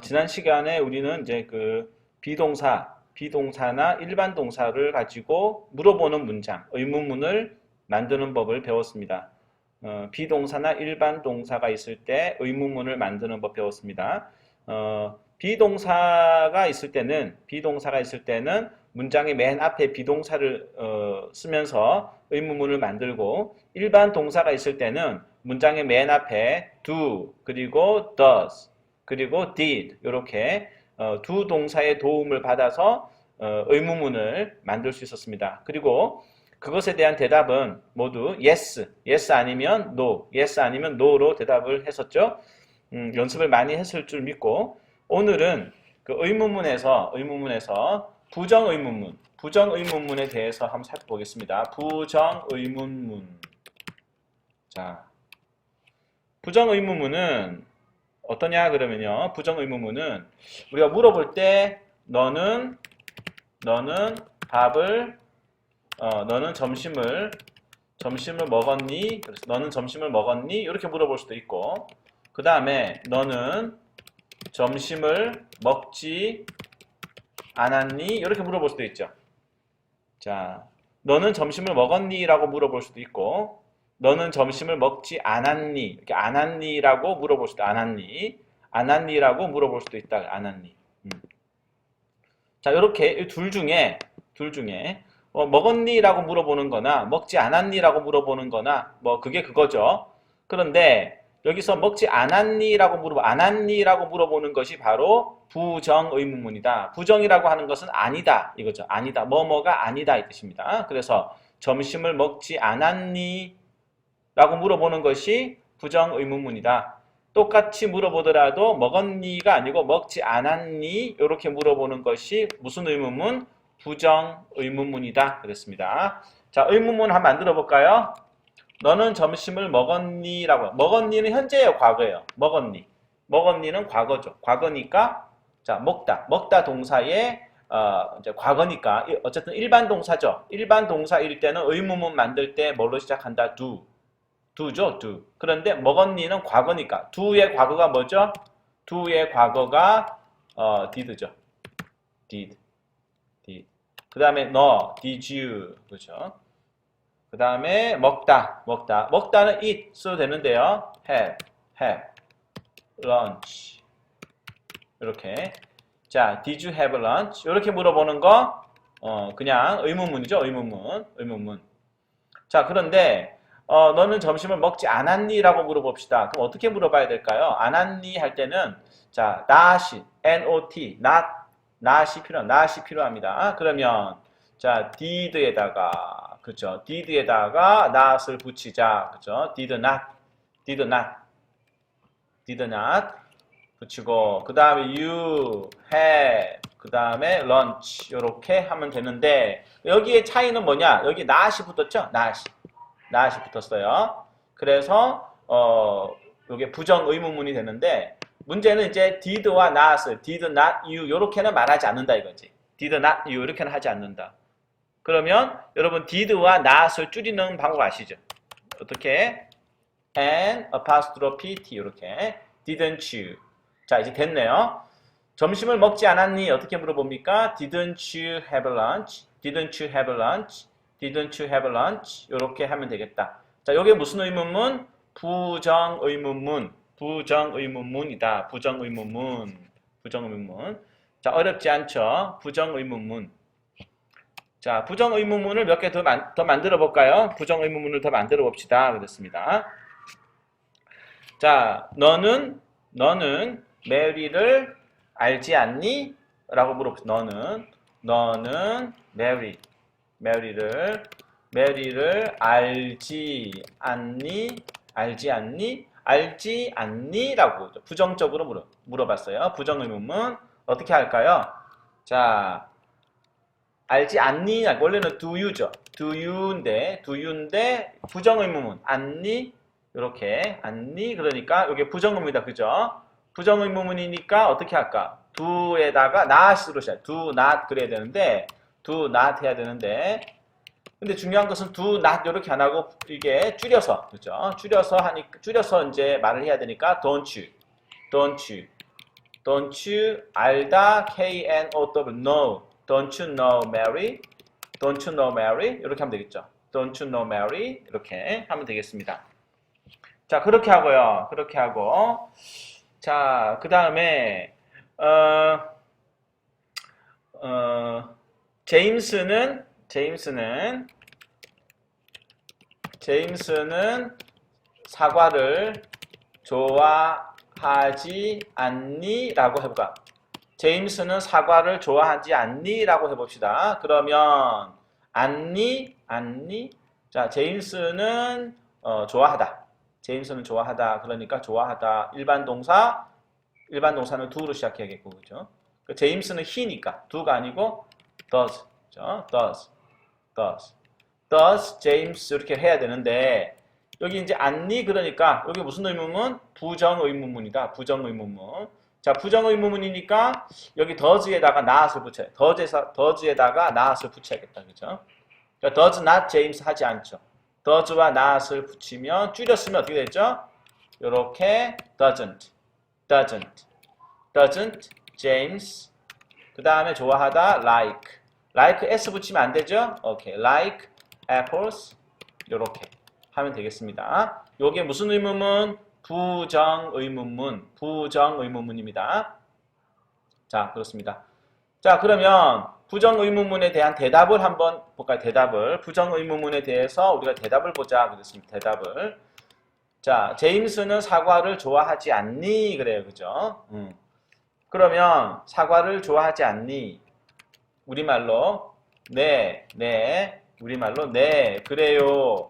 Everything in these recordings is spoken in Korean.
지난 시간에 우리는 이제 그 비동사나 일반 동사를 가지고 물어보는 문장, 의문문을 만드는 법을 배웠습니다. 비동사나 일반 동사가 있을 때 의문문을 만드는 법 배웠습니다. 비동사가 있을 때는 문장의 맨 앞에 비동사를 쓰면서 의문문을 만들고, 일반 동사가 있을 때는 문장의 맨 앞에 do 그리고 does 그리고 did 이렇게 두 동사의 도움을 받아서 의문문을 만들 수 있었습니다. 그리고 그것에 대한 대답은 모두 yes 아니면 no, yes 아니면 no로 대답을 했었죠. 연습을 많이 했을 줄 믿고, 오늘은 그 의문문에서 부정의문문에 대해서 한번 살펴보겠습니다. 부정의문문. 자, 부정의문문은 어떠냐 그러면요. 부정의문문은 우리가 물어볼 때 너는 밥을 너는 점심을 먹었니? 그래서 너는 점심을 먹었니? 이렇게 물어볼 수도 있고, 그 다음에 너는 점심을 먹지 않았니? 이렇게 물어볼 수도 있죠. 자, 너는 점심을 먹었니? 라고 물어볼 수도 있고, 너는 점심을 먹지 않았니? 이렇게 않았니라고 물어볼 수도 않았니라고 물어볼 수도 있다. 않았니? 자, 이렇게 둘 중에 먹었니라고 물어보는 거나 먹지 않았니라고 물어보는 거나 뭐 그게 그거죠. 그런데 여기서 먹지 않았니라고 물어보는 것이 바로 부정의문문이다. 부정이라고 하는 것은 아니다 이거죠. 아니다. 뭐뭐가 아니다 이 뜻입니다. 그래서 점심을 먹지 않았니? 라고 물어보는 것이 부정의문문이다. 똑같이 물어보더라도 먹었니가 아니고 먹지 않았니? 이렇게 물어보는 것이 무슨 의문문? 부정의문문이다. 그랬습니다. 자, 의문문 한번 만들어 볼까요? 너는 점심을 먹었니? 라고. 먹었니는 현재예요, 과거예요. 먹었니는 과거죠. 과거니까, 자, 먹다 동사의 이제 과거니까, 어쨌든 일반 동사죠. 일반 동사일 때는 의문문 만들 때 뭘로 시작한다? do죠, do. 그런데 먹었니는 과거니까, do의 과거가 뭐죠? do의 과거가 did죠. did. 그 다음에 너, did you. 그렇죠. 그 다음에 먹다는 eat 써도 되는데요. have, lunch. 이렇게. 자, did you have lunch? 이렇게 물어보는 거, 그냥 의문문이죠, 의문문. 자, 그런데, 너는 점심을 먹지 않았니? 라고 물어봅시다. 그럼 어떻게 물어봐야 될까요? 않았니? 할 때는, 자, not이, not, not이 필요합니다. 그러면, 자, did에다가, 그죠? did에다가 not을 붙이자. 그죠? did not 붙이고, 그 다음에 you have, 그 다음에 lunch. 요렇게 하면 되는데, 여기에 차이는 뭐냐? 여기 not이 붙었죠? not이 붙었어요. 그래서 이게 부정 의문문이 되는데, 문제는 이제 did와 not을 did not you 이렇게는 말하지 않는다 이거지. did not you 이렇게는 하지 않는다. 그러면 여러분 did와 not을 줄이는 방법 아시죠? 어떻게? N apostrophe t 이렇게 didn't you. 자, 이제 됐네요. 점심을 먹지 않았니? 어떻게 물어봅니까? Didn't you have lunch? Didn't you have lunch? Didn't you have lunch? 이렇게 하면 되겠다. 자, 이게 무슨 의문문? 부정의문문이다. 부정의문문. 자, 어렵지 않죠? 부정의문문. 자, 부정의문문을 몇 개 더 만들어 볼까요? 부정의문문을 더 만들어 봅시다. 그랬습니다. 자, 너는 메리를 알지 않니? 라고 물어봅시다. 너는 메리를 알지 않니? 라고 부정적으로 물어봤어요. 부정의문문 어떻게 할까요? 자, 알지 않니? 원래는 do you죠. do you인데 부정의문문 않니? 이렇게 않니? 그러니까 이게 부정의문이다. 그죠? 부정의문문이니까 어떻게 할까? do에다가 not으로 시작. do not 그래야 되는데 do not 해야 되는데, 근데 중요한 것은 do not 이렇게 안 하고 이게 줄여서, 그죠? 줄여서 이제 말을 해야 되니까 don't you. Don't you 알다 K-N-O-W know. Don't you know Mary? Don't you know Mary? 이렇게 하면 되겠죠. Don't you know Mary? 이렇게 하면 되겠습니다. 자, 그렇게 하고요. 그렇게 하고. 자, 그 다음에, 제임스는 사과를 좋아하지 않니? 라고 해볼까? 제임스는 사과를 좋아하지 않니? 라고 해봅시다. 그러면, 않니? 자, 제임스는, 좋아하다. 제임스는 좋아하다. 그러니까 좋아하다. 일반 동사는 do로 시작해야겠고, 그죠? 제임스는 he니까, do가 아니고 does. 그죠? does James 이렇게 해야 되는데, 여기 이제 않니? 그러니까, 여기 무슨 의문문? 부정의문문이다. 부정의문문. 자, 부정의문문이니까, 여기 does에다가 not을 붙여요. does에다가 not을 붙여야겠다. 그죠? 그러니까 does not James 하지 않죠. does와 not을 붙이면, 줄였으면 어떻게 되죠? 요렇게, doesn't James. 그 다음에 좋아하다, like s 붙이면 안 되죠? 오케이, like apples. 요렇게 하면 되겠습니다. 요게 무슨 의문문? 부정의문문입니다. 자, 그렇습니다. 자, 그러면 부정의문문에 대한 대답을 한번 볼까요? 대답을. 부정의문문에 대해서 우리가 대답을 보자. 그랬습니다. 대답을. 자, 제임스는 사과를 좋아하지 않니? 그래요. 그죠? 그러면 사과를 좋아하지 않니? 우리말로 네, 우리말로 네, 그래요.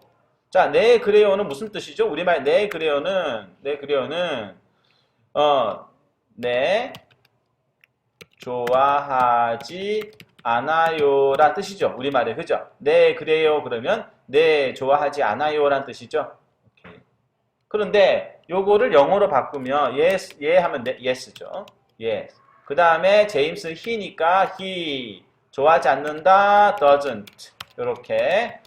자, 네, 그래요는 무슨 뜻이죠? 우리말 네, 그래요는 네, 좋아하지 않아요란 뜻이죠. 우리말에, 그죠? 네, 그래요. 그러면 네, 좋아하지 않아요란 뜻이죠. 오케이. 그런데 요거를 영어로 바꾸면 yes, 하면 yes죠. yes. 그 다음에 제임스 he니까 he. 좋아하지 않는다, doesn't. 요렇게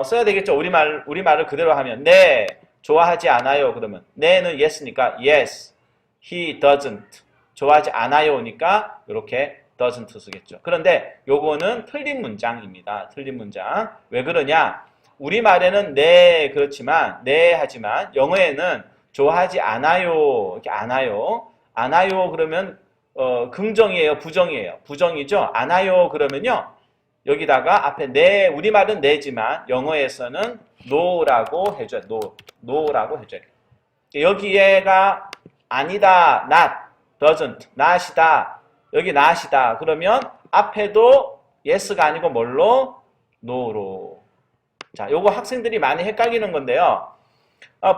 써야 되겠죠. 우리말을 그대로 하면 네, 좋아하지 않아요. 그러면 네는 yes니까 yes. he doesn't. 좋아하지 않아요니까 이렇게 doesn't 쓰겠죠. 그런데 요거는 틀린 문장입니다. 틀린 문장. 왜 그러냐? 우리말에는 네 그렇지만 네 하지만 영어에는 좋아하지 않아요. 이렇게 않아요 그러면 긍정이에요, 부정이에요? 부정이죠? 않아요 그러면요. 여기다가 앞에 네, 우리말은 네지만 영어에서는 no라고 해줘요. no라고 해줘요. 여기에가 아니다, not, doesn't, not이다. 여기 not이다. 그러면 앞에도 yes가 아니고 뭘로? no로. 자, 요거 학생들이 많이 헷갈리는 건데요.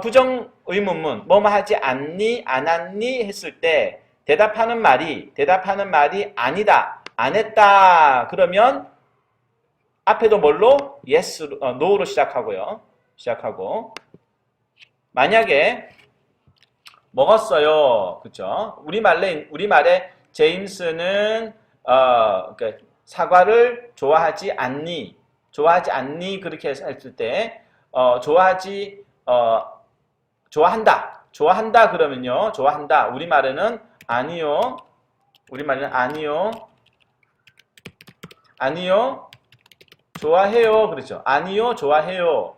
부정의문문, 뭐뭐 하지 않니, 안 왔니 했을 때 대답하는 말이 아니다, 안 했다. 그러면 앞에도 뭘로? yes, no로 시작하고요. 만약에 먹었어요. 그쵸? 우리말에 제임스는 그러니까 사과를 좋아하지 않니 그렇게 했을 때 좋아한다 그러면요. 좋아한다. 우리말에는 아니요. 좋아해요. 그렇죠. 아니요, 좋아해요.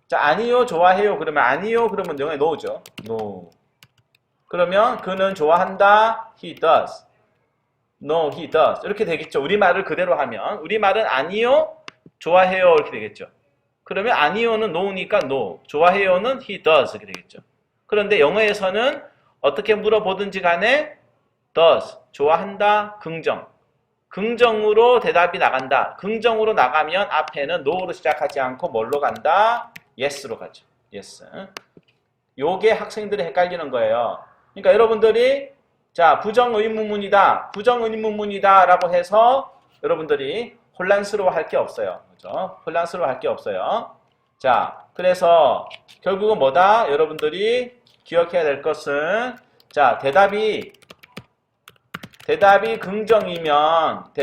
자, 아니요, 좋아해요. 그러면 아니요, 그러면 영어에 no죠. no. 그러면 그는 좋아한다. he does. no, he does. 이렇게 되겠죠. 우리말을 그대로 하면. 우리말은 아니요, 좋아해요. 이렇게 되겠죠. 그러면 아니요는 no니까 no. 좋아해요는 he does. 이렇게 되겠죠. 그런데 영어에서는 어떻게 물어보든지 간에 does. 좋아한다. 긍정으로 대답이 나간다. 긍정으로 나가면 앞에는 no로 시작하지 않고 뭘로 간다? yes로 가죠. yes. 요게 학생들이 헷갈리는 거예요. 그러니까 여러분들이 자, 부정의문문이다 라고 해서 여러분들이 혼란스러워할 게 없어요. 그죠? 혼란스러워할 게 없어요. 자, 그래서 결국은 뭐다? 여러분들이 기억해야 될 것은 자, 대답이 긍정이면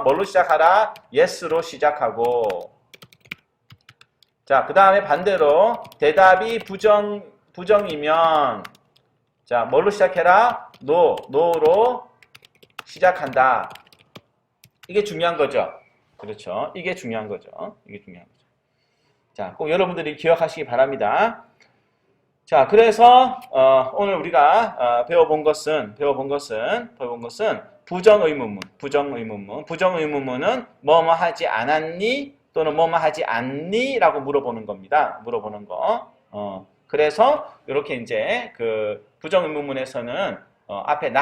뭘로 시작하라? yes로 시작하고 자, 그 다음에 반대로 대답이 부정이면 자, 뭘로 시작해라? no로 시작한다. 이게 중요한 거죠. 그렇죠. 이게 중요한 거죠. 이게 중요한 거죠. 자, 꼭 여러분들이 기억하시기 바랍니다. 자, 그래서 오늘 우리가 배워본 것은 부정의문문은 뭐뭐 하지 않았니 또는 뭐뭐 하지 않니라고 물어보는 겁니다. 물어보는 거. 그래서 이렇게 이제 그 부정의문문에서는 앞에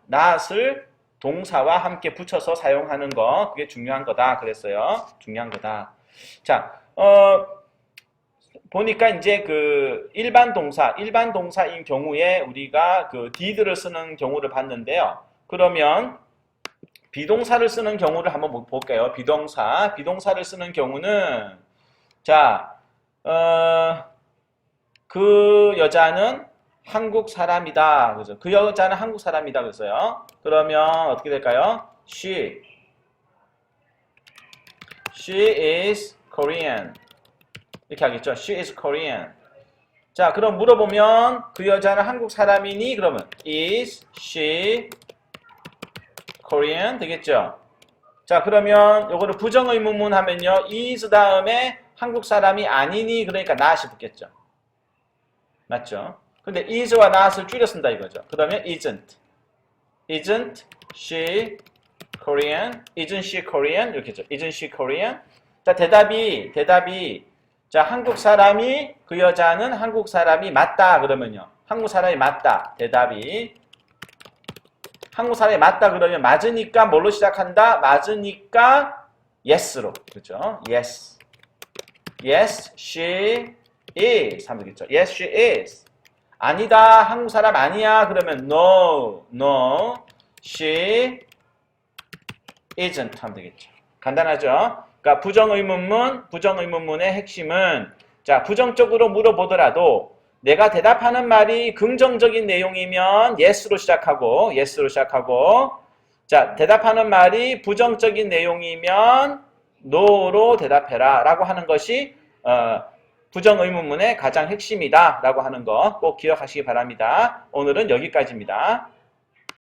not을 동사와 함께 붙여서 사용하는 거 그게 중요한 거다 그랬어요. 중요한 거다. 자, 보니까 이제 그 일반 동사인 경우에 우리가 그 did를 쓰는 경우를 봤는데요. 그러면 비동사를 쓰는 경우를 한번 볼게요. 비동사를 쓰는 경우는 자, 그 여자는 한국 사람이다. 그죠? 그 여자는 한국 사람이다. 그랬어요. 그러면 어떻게 될까요? She is Korean. 이렇게 하겠죠. She is Korean. 자, 그럼 물어보면 그 여자는 한국 사람이니? 그러면 is she Korean 되겠죠. 자, 그러면 요거를 부정의문문 하면요. is 다음에 한국 사람이 아니니? 그러니까 not이 붙겠죠. 맞죠? 근데 is와 not을 줄여 쓴다 이거죠. 그러면 isn't she Korean? isn't she Korean? 이렇게 했죠. isn't she Korean? 자, 대답이 자, 한국 사람이 그 여자는 한국 사람이 맞다 그러면요. 한국 사람이 맞다. 대답이 한국 사람이 맞다 그러면 맞으니까 뭘로 시작한다? 맞으니까 yes로. 그렇죠? yes. Yes, she is. 하면 되겠죠. Yes, she is. 아니다. 한국 사람 아니야. 그러면 no, she isn't 하면 되겠죠. 간단하죠? 그러니까 부정의문문의 핵심은 자, 부정적으로 물어보더라도 내가 대답하는 말이 긍정적인 내용이면 yes로 시작하고 자, 대답하는 말이 부정적인 내용이면 no로 대답해라 라고 하는 것이 부정의문문의 가장 핵심이다 라고 하는 거 꼭 기억하시기 바랍니다. 오늘은 여기까지입니다.